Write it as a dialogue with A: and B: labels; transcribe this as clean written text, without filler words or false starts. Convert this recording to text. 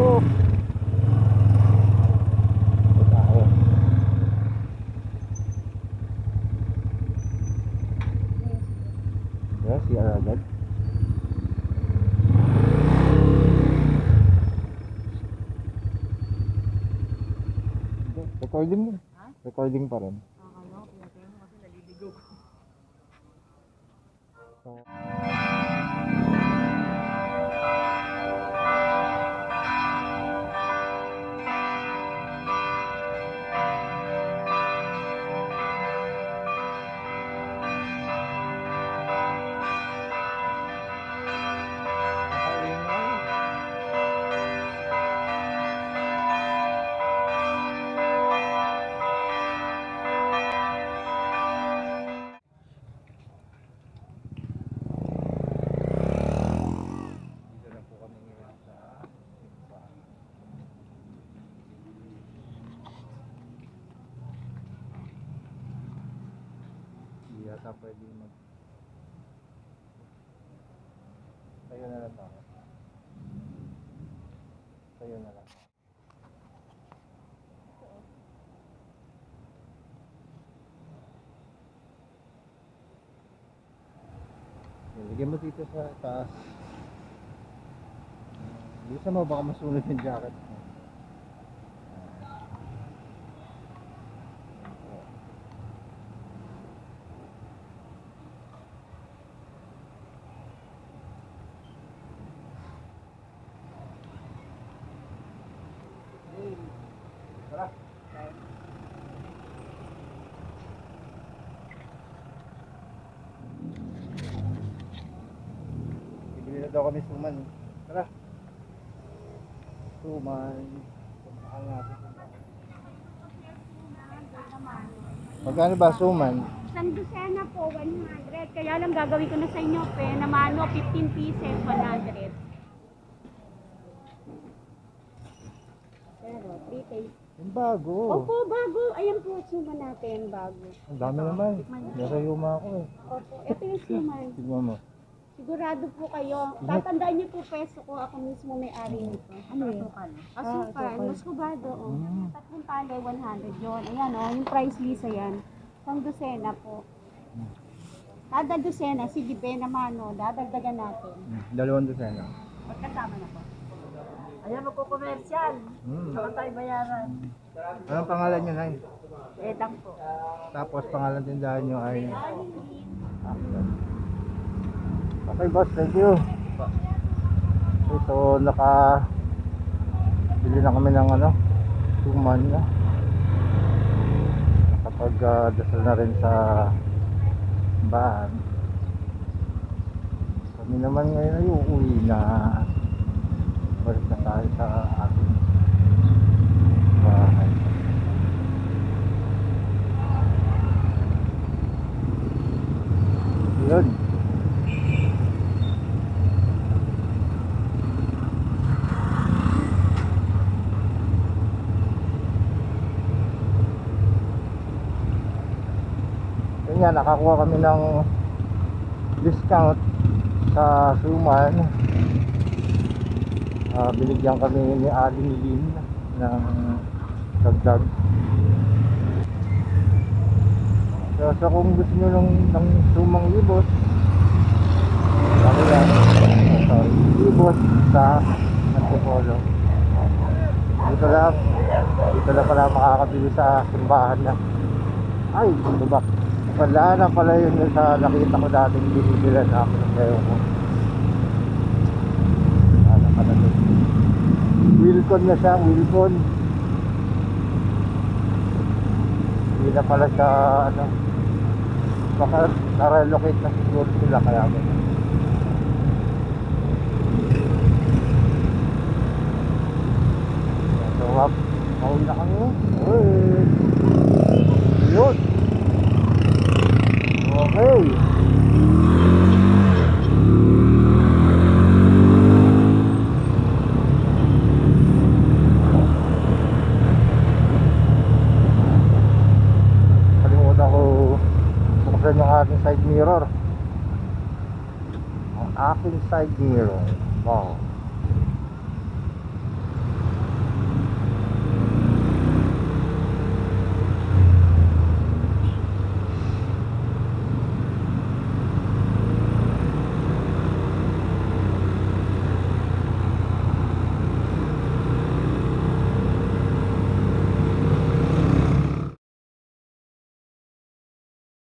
A: Ito tayo. Yes, CR agad. Recording din. Recording pa rin.
B: Kasi naliligo ko.
A: So, hindi yata pwede mag tayo na lang tayo. Tayo na lang. Lagyan mo dito sa taas. Bisa mo baka masunog yung jacket mo. Tara. Bibili na daw kami suman. Tara. Suman. Pagmahal natin. Magkano ba suman?
C: Isang dosena po, 100. Kaya lang gagawin ko na sa inyo, na mano, 15 pieces, 100. Pero, 3 days.
A: Yung bago.
C: Opo, bago. Ayan po, suman natin, bago.
A: Ang dami naman. Nasa yuma ako eh.
C: Opo, ito yung suman.
A: Tignan mo.
C: Sigurado po kayo. Tatandaan niyo po peso ko, ako mismo may-ari nito. Ano yun? Asukal. Muscovado, oh. Tatlong tali, 100 yun. Ayan, oh, yung price list, ayan. Isang dosena po. Kada dosena, sige, naman, oh, dadagdagan natin.
A: 2 dosena.
C: Magkasama na po.
B: Ayan, magko-commercial. Saan tayo bayaran?
A: Anong pangalan nyo, Nay?
B: Edang po.
A: Tapos pangalan tindahan nyo ay... Okay boss, thank you. So bili na kami ng suman na. Kapag dasal na rin sa bahan. Kami naman ngayon ay uuwi na. Balik na tayo sa ating bahay. Yun. Yan, nakakuha kami ng discount sa Suman. Binigyan kami ni Aling Lin ng dagdag. So kung gusto nyo ng sumang libos, libos sa Antipolo. Dito lang pala makakabili sa simbahan na. Ay, ito ba? Wala na pala yun sa nakita ko dating binibilan namin ng kayo ko. Wala ka na doon. Wilcon na siya, Wilcon. Hindi na pala siya, baka na-relocate na siguro sila kaya mo. So, mauwi na kami. Yun. Okay. Kalimutan ko buksan yung aking side mirror. Ang aking side mirror. Wow.